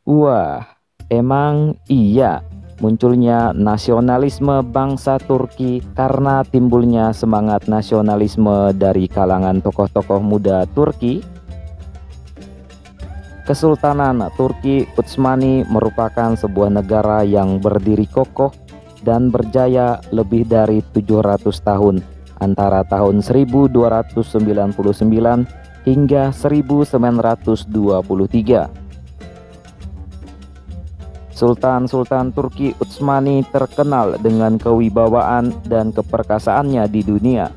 Wah, emang iya munculnya nasionalisme bangsa Turki karena timbulnya semangat nasionalisme dari kalangan tokoh-tokoh muda Turki. Kesultanan Turki Utsmani merupakan sebuah negara yang berdiri kokoh dan berjaya lebih dari 700 tahun antara tahun 1299 hingga 1923. Sultan-sultan Turki Utsmani terkenal dengan kewibawaan dan keperkasaannya di dunia.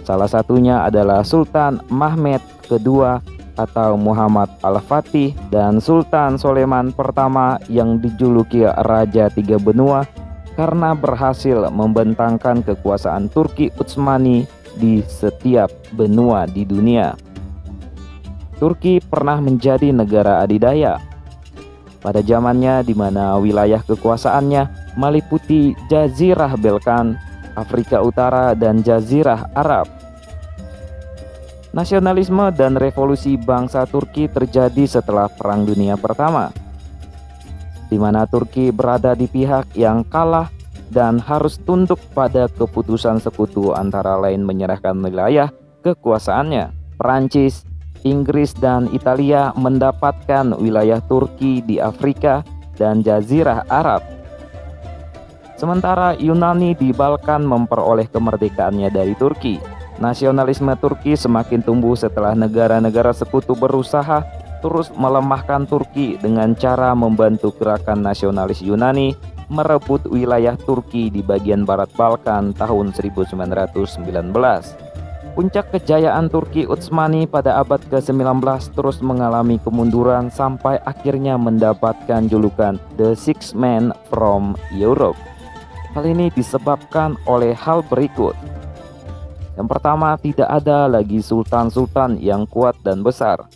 Salah satunya adalah Sultan Mehmed II atau Muhammad Al-Fatih dan Sultan Soleman pertama yang dijuluki Raja Tiga Benua karena berhasil membentangkan kekuasaan Turki Utsmani di setiap benua di dunia. Turki pernah menjadi negara adidaya pada zamannya di mana wilayah kekuasaannya meliputi Jazirah Balkan, Afrika Utara, dan Jazirah Arab. Nasionalisme dan revolusi bangsa Turki terjadi setelah Perang Dunia Pertama, di mana Turki berada di pihak yang kalah dan harus tunduk pada keputusan sekutu antara lain menyerahkan wilayah kekuasaannya. Perancis, Inggris, dan Italia mendapatkan wilayah Turki di Afrika dan Jazirah Arab. Sementara Yunani di Balkan memperoleh kemerdekaannya dari Turki. Nasionalisme Turki semakin tumbuh setelah negara-negara sekutu berusaha terus melemahkan Turki dengan cara membantu gerakan nasionalis Yunani merebut wilayah Turki di bagian barat Balkan tahun 1919. Puncak kejayaan Turki Utsmani pada abad ke-19 terus mengalami kemunduran sampai akhirnya mendapatkan julukan The Six Men from Europe. Hal ini disebabkan oleh hal berikut. Yang pertama, tidak ada lagi sultan-sultan yang kuat dan besar.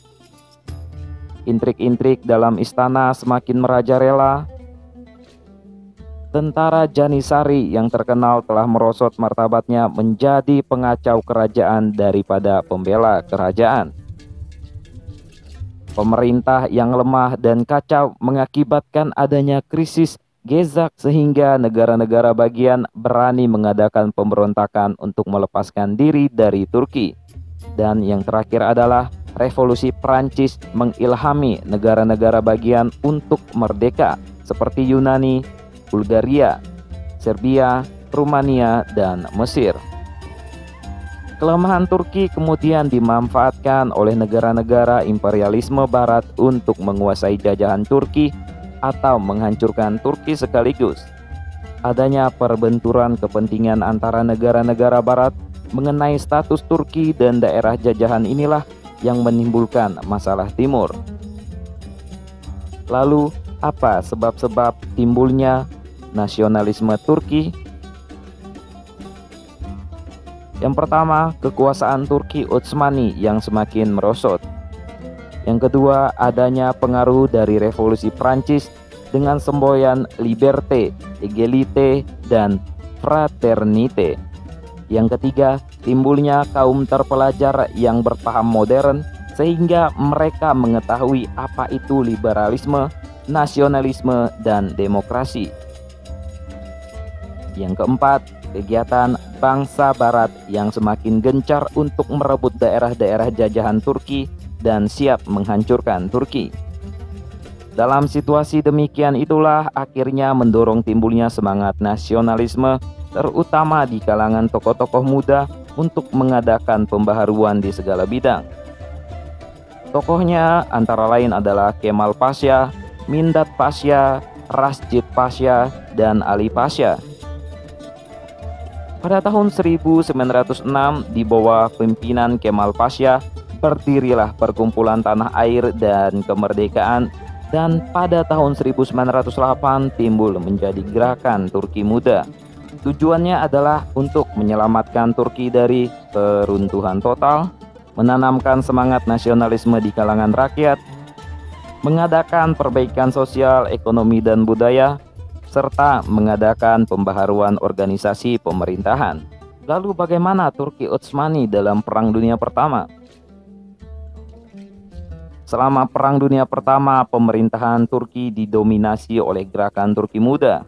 Intrik-intrik dalam istana semakin merajalela. Tentara Janisari yang terkenal telah merosot martabatnya menjadi pengacau kerajaan daripada pembela kerajaan. Pemerintah yang lemah dan kacau mengakibatkan adanya krisis Gezak sehingga negara-negara bagian berani mengadakan pemberontakan untuk melepaskan diri dari Turki. Dan yang terakhir adalah revolusi Prancis mengilhami negara-negara bagian untuk merdeka seperti Yunani, Bulgaria, Serbia, Rumania, dan Mesir. Kelemahan Turki kemudian dimanfaatkan oleh negara-negara imperialisme barat untuk menguasai jajahan Turki atau menghancurkan Turki sekaligus. Adanya perbenturan kepentingan antara negara-negara barat mengenai status Turki dan daerah jajahan inilah yang menimbulkan masalah Timur. Lalu, apa sebab-sebab timbulnya nasionalisme Turki? Yang pertama, kekuasaan Turki Utsmani yang semakin merosot. Yang kedua, adanya pengaruh dari revolusi Prancis dengan semboyan liberté, égalité, dan fraternité. Yang ketiga, timbulnya kaum terpelajar yang berpaham modern sehingga mereka mengetahui apa itu liberalisme, nasionalisme, dan demokrasi. Yang keempat, kegiatan bangsa barat yang semakin gencar untuk merebut daerah-daerah jajahan Turki dan siap menghancurkan Turki. Dalam situasi demikian itulah akhirnya mendorong timbulnya semangat nasionalisme terutama di kalangan tokoh-tokoh muda untuk mengadakan pembaharuan di segala bidang. Tokohnya antara lain adalah Kemal Pasha, Mindad Pasha, Raşid Pasha, dan Ali Pasha. Pada tahun 1906 di bawah pimpinan Kemal Pasha berdirilah Perkumpulan Tanah Air dan Kemerdekaan, dan pada tahun 1908 timbul menjadi Gerakan Turki Muda. Tujuannya adalah untuk menyelamatkan Turki dari keruntuhan total, menanamkan semangat nasionalisme di kalangan rakyat, mengadakan perbaikan sosial, ekonomi, dan budaya, serta mengadakan pembaharuan organisasi pemerintahan. Lalu bagaimana Turki Utsmani dalam Perang Dunia Pertama? Selama Perang Dunia Pertama, pemerintahan Turki didominasi oleh gerakan Turki Muda.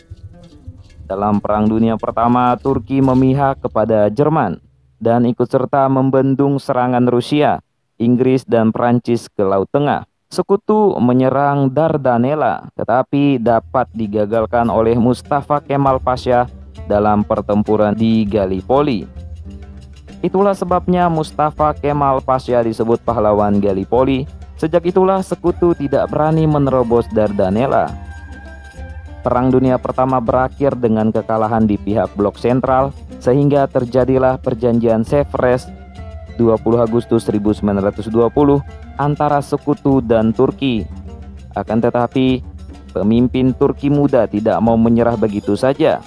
Dalam Perang Dunia Pertama, Turki memihak kepada Jerman dan ikut serta membendung serangan Rusia, Inggris, dan Prancis ke Laut Tengah. Sekutu menyerang Dardanella, tetapi dapat digagalkan oleh Mustafa Kemal Pasha dalam pertempuran di Gallipoli. Itulah sebabnya Mustafa Kemal Pasha disebut pahlawan Gallipoli. Sejak itulah sekutu tidak berani menerobos Dardanella. Perang Dunia Pertama berakhir dengan kekalahan di pihak blok sentral, sehingga terjadilah perjanjian Sevres 20 Agustus 1920 antara sekutu dan Turki. Akan tetapi, pemimpin Turki muda tidak mau menyerah begitu saja.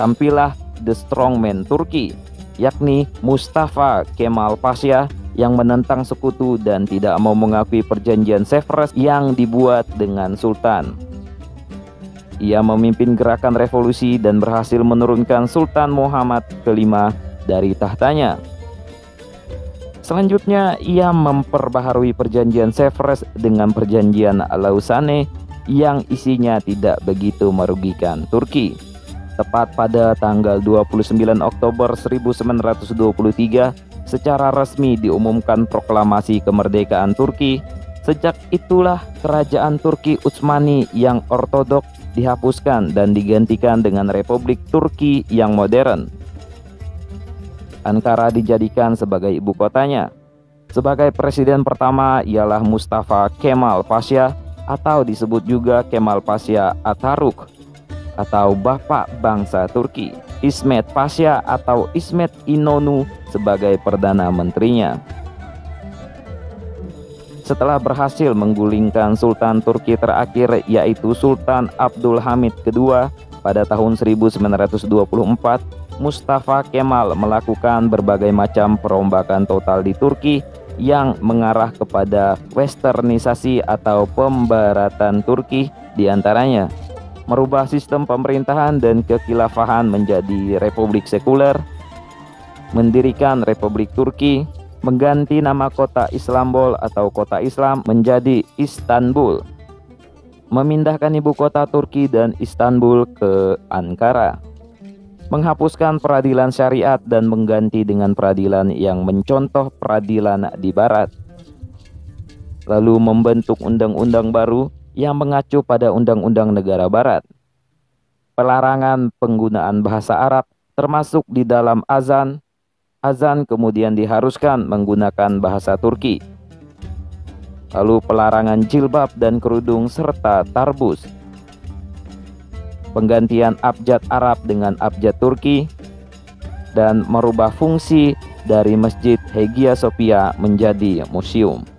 Tampillah the strongman Turki, yakni Mustafa Kemal Pasha, yang menentang sekutu dan tidak mau mengakui perjanjian Sevres yang dibuat dengan Sultan. Ia memimpin gerakan revolusi dan berhasil menurunkan Sultan Muhammad V dari tahtanya. Selanjutnya, ia memperbaharui perjanjian Sevres dengan perjanjian Lausanne yang isinya tidak begitu merugikan Turki. Tepat pada tanggal 29 Oktober 1923, secara resmi diumumkan proklamasi kemerdekaan Turki. Sejak itulah kerajaan Turki Utsmani yang ortodoks dihapuskan dan digantikan dengan Republik Turki yang modern. Ankara dijadikan sebagai ibu kotanya. Sebagai presiden pertama ialah Mustafa Kemal Pasha, atau disebut juga Kemal Pasha Atatürk, atau Bapak Bangsa Turki. Ismet Pasha atau Ismet Inonu sebagai Perdana Menterinya. Setelah berhasil menggulingkan Sultan Turki terakhir, yaitu Sultan Abdul Hamid II pada tahun 1924, Mustafa Kemal melakukan berbagai macam perombakan total di Turki yang mengarah kepada westernisasi atau pembaratan Turki, diantaranya merubah sistem pemerintahan dan kekhilafahan menjadi republik sekuler, mendirikan Republik Turki, mengganti nama kota Istanbul atau kota Islam menjadi Istanbul, memindahkan ibu kota Turki dan Istanbul ke Ankara, menghapuskan peradilan syariat dan mengganti dengan peradilan yang mencontoh peradilan di Barat, lalu membentuk undang-undang baru yang mengacu pada undang-undang negara Barat. Pelarangan penggunaan bahasa Arab termasuk di dalam azan. Azan kemudian diharuskan menggunakan bahasa Turki. Lalu pelarangan jilbab dan kerudung serta tarbus. Penggantian abjad Arab dengan abjad Turki, dan merubah fungsi dari Masjid Hagia Sophia menjadi museum.